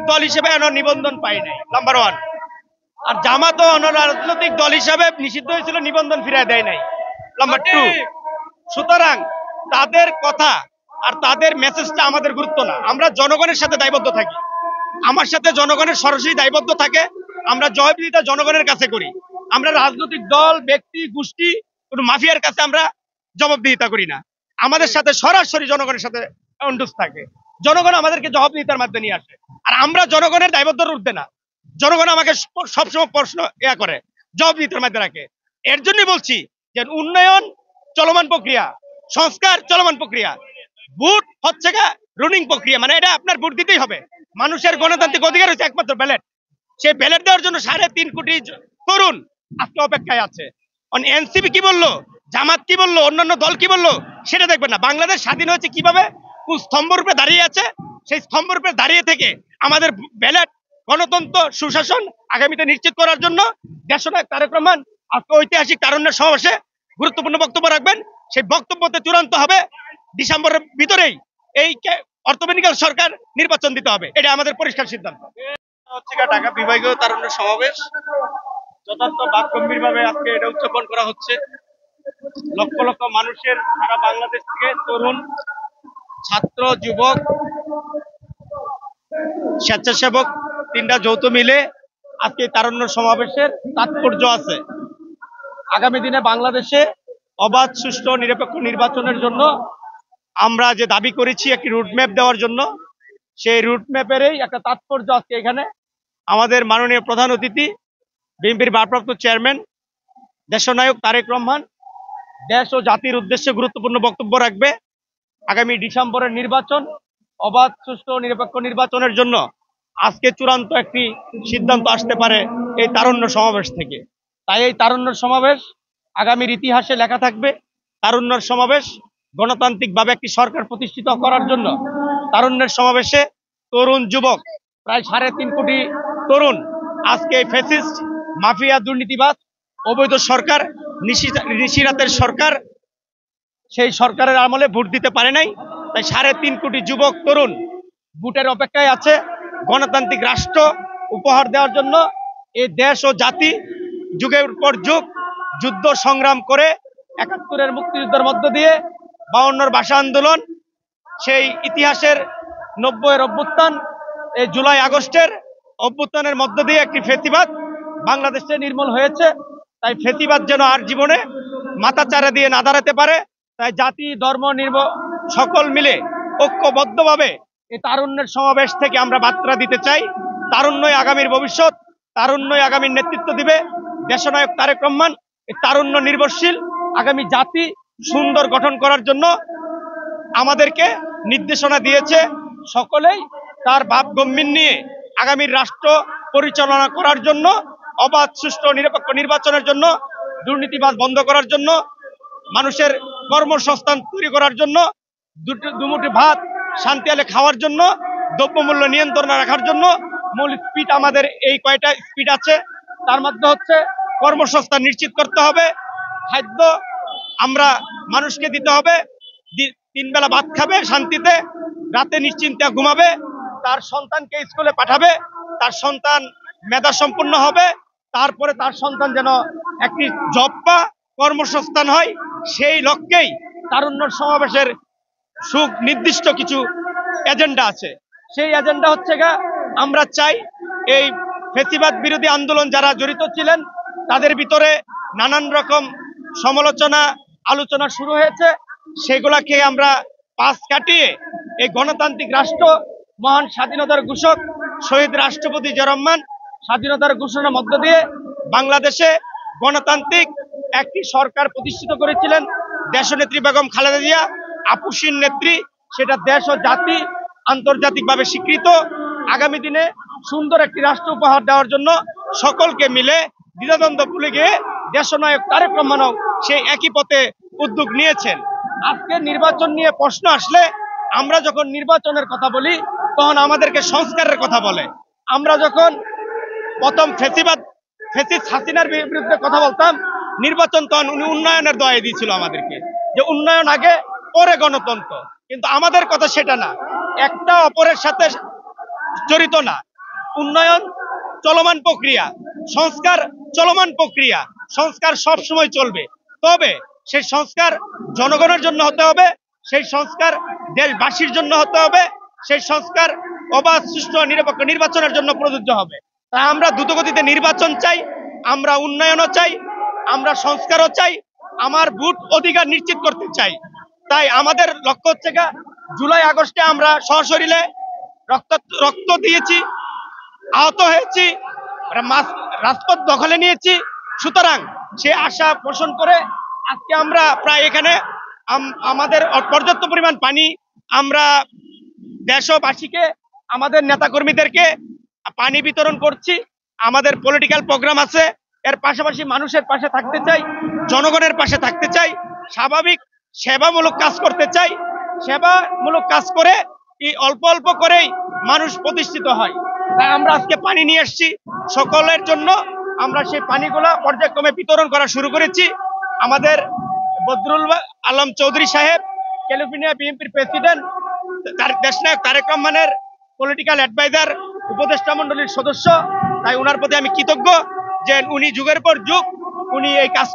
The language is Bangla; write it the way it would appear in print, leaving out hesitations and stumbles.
দল হিসেবে এখনো নিবন্ধন পাই নাই, নাম্বার ওয়ান। আর জামাতও রাজনৈতিক দল হিসাবে নিষিদ্ধ হয়েছিল, নিবন্ধন ফিরিয়ে দেয় নাই, নাম্বার টু। সুতরাং তাদের কথা আর তাদের মেসেজটা আমাদের গুরুত্ব না। আমরা জনগণের সাথে দায়বদ্ধ থাকি, আমার সাথে জনগণের সরাসরি দায়বদ্ধ থাকে। আমরা জবাবদিহিতা জনগণের কাছে করি। আমরা রাজনৈতিক দল, ব্যক্তি, গোষ্ঠী, কোন মাফিয়ার কাছে আমরা জবাবদিহিতা করি না। আমাদের সাথে সরাসরি জনগণের সাথে অন্ডুস থাকে। জনগণ আমাদেরকে জবাবদিহিতার মাধ্যমে নিয়ে আসে, আর আমরা জনগণের দায়বদ্ধতার ঊর্ধ্বে না। জনগণ আমাকে সবসময় প্রশ্ন করে, জবাবদিহিতার মাধ্যমে রাখে। এর জন্যই বলছি যে উন্নয়ন চলমান প্রক্রিয়া, সংস্কার চলমান প্রক্রিয়া, ভোট হচ্ছে রুনিং প্রক্রিয়া। মানে এটা আপনার ভোট দিতেই হবে। মানুষের গণতান্ত্রিক অধিকার হচ্ছে একমাত্র ব্যালট। সেই ব্যালট দেওয়ার জন্য 3.5 কোটি তরুণ আজকে অপেক্ষায় আছে। এনসিপি কি বললো, জামাত কি বললো, অন্যান্য দল কি বললো, সেটা দেখবেন না। বাংলাদেশ স্বাধীন হয়েছে কিভাবে, কোন স্তম্ভ রূপে দাঁড়িয়ে আছে, সেই স্তম্ভ রূপে দাঁড়িয়ে থেকে আমাদের ব্যালট, গণতন্ত্র, সুশাসন আগামীতে নিশ্চিত করার জন্য দেশনায়ক তারেক রহমান আজকে ঐতিহাসিক তারুণ্যের সমাবেশে গুরুত্বপূর্ণ বক্তব্য রাখবেন। সেই বক্তব্যতে চূড়ান্ত হবে ডিসেম্বরের ভিতরেই এই অর্থোপেডিক্যাল সরকার নির্বাচন দিতে হবে। এটা আমাদের পরিষ্কার সিদ্ধান্ত। হচ্ছে ঢাকা বিভাগীয় তারুণ্য সমাবেশ যথার্থ বাকগম্ভীর ভাবে আজকে এটা উদযাপন করা হচ্ছে। লক্ষ লক্ষ মানুষের সারা বাংলাদেশ থেকে তরুণ, ছাত্র, যুবক, স্বেচ্ছাসেবক তিনটা যৌথ মিলে আজকে তারুণ্য সমাবেশের তাৎপর্য আছে। আগামী দিনে বাংলাদেশে অবাধ, সুষ্ঠু, নিরপেক্ষ নির্বাচনের জন্য আমরা যে দাবি করেছি একটি রুটম্যাপ দেওয়ার জন্য, সেই রুটম্যাপেরই একটা তাৎপর্য আজকে এখানে আমাদের মাননীয় প্রধান অতিথি, বিএনপির ভারপ্রাপ্ত চেয়ারম্যান দেশনায়ক তারেক রহমান দেশ ও জাতির উদ্দেশ্যে গুরুত্বপূর্ণ বক্তব্য রাখবে। আগামী ডিসেম্বরের নির্বাচন অবাধ, সুষ্ঠু, নিরপেক্ষ নির্বাচনের জন্য আজকে চূড়ান্ত একটি সিদ্ধান্ত আসতে পারে এই তারুণ্য সমাবেশ থেকে। তাই এই তারুণ্য সমাবেশ আগামীর ইতিহাসে লেখা থাকবে। তারুণ্যের সমাবেশ গণতান্ত্রিকভাবে একটি সরকার প্রতিষ্ঠিত করার জন্য তারুণ্যের সমাবেশে তরুণ, যুবক প্রায় 3.5 কোটি তরুণ আজকে ফ্যাসিস্ট, মাফিয়া, দুর্নীতিবাজ, অবৈধ সরকার, নিশিরাতের সরকার, সেই সরকারের আমলে ভোট দিতে পারে নাই। তাই 3.5 কোটি যুবক, তরুণ ভোটের অপেক্ষায় আছে গণতান্ত্রিক রাষ্ট্র উপহার দেওয়ার জন্য। এই দেশ ও জাতি যুগের পর যুগ যুদ্ধ সংগ্রাম করে 71-এর মুক্তিযুদ্ধের মধ্য দিয়ে 52-এর ভাষা আন্দোলন, সেই ইতিহাসের 90-এর অভ্যুত্থান, এই জুলাই আগস্টের অভ্যুত্থানের মধ্য দিয়ে একটি ফ্যাসিবাদ বাংলাদেশে নির্মূল হয়েছে। তাই ফ্যাসিবাদ যেন আর জীবনে মাথা চারা দিয়ে না দাঁড়াতে পারে, তাই জাতি, ধর্ম সকল মিলে ঐক্যবদ্ধভাবে এই তারুণ্যের সমাবেশ থেকে আমরা বার্তা দিতে চাই, তারুণ্যই আগামীর ভবিষ্যৎ, তারুণ্যই আগামীর নেতৃত্ব দিবে দেশনায়ক তারেক রহমান। এই তারুণ্য নির্ভরশীল আগামী জাতি সুন্দর গঠন করার জন্য আমাদেরকে নির্দেশনা দিয়েছে। সকলেই তার ভাব গম্ভীর নিয়ে আগামীর রাষ্ট্র পরিচালনা করার জন্য, অবাধ, সুষ্ঠু, নিরপেক্ষ নির্বাচনের জন্য, দুর্নীতিবাজ বন্ধ করার জন্য, মানুষের কর্মসংস্থান তৈরি করার জন্য, দুমুঠি ভাত শান্তিতে খাওয়ার জন্য, দ্রব্যমূল্য নিয়ন্ত্রণে রাখার জন্য মূল স্পিড আমাদের এই কয়টা স্পিড আছে। তার মধ্যে হচ্ছে কর্মসংস্থান নিশ্চিত করতে হবে, খাদ্য আমরা মানুষকে দিতে হবে, 3 বেলা ভাত খাবে শান্তিতে, রাতে নিশ্চিন্তে ঘুমাবে, তার সন্তানকে স্কুলে পাঠাবে, তার সন্তান মেধা সম্পন্ন হবে, তারপরে তার সন্তান যেন একটি জব বা কর্মসংস্থান হয়, সেই লক্ষ্যেই তারুণ্য সমাবেশের সুনির্দিষ্ট কিছু এজেন্ডা আছে। সেই এজেন্ডা হচ্ছে আমরা চাই এই ফ্যাসিবাদ বিরোধী আন্দোলন যারা জড়িত ছিলেন তাদের ভিতরে নানান রকম সমালোচনা, আলোচনা শুরু হয়েছে, সেগুলাকে আমরা পাশ কাটিয়ে এই গণতান্ত্রিক রাষ্ট্র, মহান স্বাধীনতার ঘোষক শহীদ রাষ্ট্রপতি জিয়া রহমান স্বাধীনতার ঘোষণার মধ্য দিয়ে বাংলাদেশে গণতান্ত্রিক একটি সরকার প্রতিষ্ঠিত করেছিলেন দেশনেত্রী বেগম খালেদা জিয়া, আপুসীর নেত্রী। সেটা দেশ ও জাতি আন্তর্জাতিকভাবে স্বীকৃত। আগামী দিনে সুন্দর একটি রাষ্ট্র উপহার দেওয়ার জন্য সকলকে মিলে দ্বিধাদ্বন্দ্ব ভুলে গিয়ে দেশনায়ক তারেক রহমানও সেই একই পথে উদ্যোগ নিয়েছেন। আজকে নির্বাচন নিয়ে প্রশ্ন আসলে আমরা যখন নির্বাচনের কথা বলি তখন আমাদেরকে সংস্কারের কথা বলে। আমরা যখন প্রথম ফ্যাসিস্ট হাসিনার বিরুদ্ধে কথা বলতাম, নির্বাচন তখন উনি উন্নয়নের দোহাই দিয়েছিল আমাদেরকে, যে উন্নয়ন আগে পরে গণতন্ত্র। কিন্তু আমাদের কথা সেটা না, একটা অপরের সাথে জড়িত না। উন্নয়ন চলমান প্রক্রিয়া, সংস্কার চলমান প্রক্রিয়া, সংস্কার সব সময় চলবে। তবে সেই সংস্কার জনগণের জন্য হতে হবে, সেই সংস্কার দেশবাসীর জন্য হতে হবে, সেই সংস্কার অবাধ সুষ্ঠু নিরপেক্ষ নির্বাচনের জন্য প্রযোজ্য হবে। তাই আমরা দ্রুতগতিতে নির্বাচন চাই, আমরা উন্নয়নও চাই, আমরা সংস্কারও চাই, আমার ভোট অধিকার নিশ্চিত করতে চাই। তাই আমাদের লক্ষ্য হচ্ছে জুলাই আগস্টে আমরা সশরীরে রক্ত রক্ত দিয়েছি, আহত হয়েছি, রাজপথ দখলে নিয়েছি। সুতরাং সে আশা পোষণ করে আজকে আমরা প্রায় এখানে আমাদের পর্যাপ্ত পরিমাণ পানি আমরা দেশবাসীকে, আমাদের নেতাকর্মীদেরকে পানি বিতরণ করছি। আমাদের পলিটিক্যাল প্রোগ্রাম আছে, এর পাশাপাশি মানুষের পাশে থাকতে চাই, জনগণের পাশে থাকতে চাই, স্বাভাবিক সেবামূলক কাজ করতে চাই। সেবামূলক কাজ করে এই অল্প অল্প করেই মানুষ প্রতিষ্ঠিত হয়। তাই আমরা আজকে পানি নিয়ে এসেছি সকলের জন্য। আমরা সেই পানিগুলা পর্যায়ক্রমে বিতরণ করা শুরু করেছি। আমাদের বদরুল আলম চৌধুরী সাহেব, ক্যালিফোর্নিয়া বিএনপির প্রেসিডেন্ট, দেশনায়ক তারেক রহমানের পলিটিক্যাল অ্যাডভাইজার, উপদেষ্টা মন্ডলীর সদস্য, তাই ওনার প্রতি আমি কৃতজ্ঞ যে উনি যুগের পর যুগ উনি এই কাজ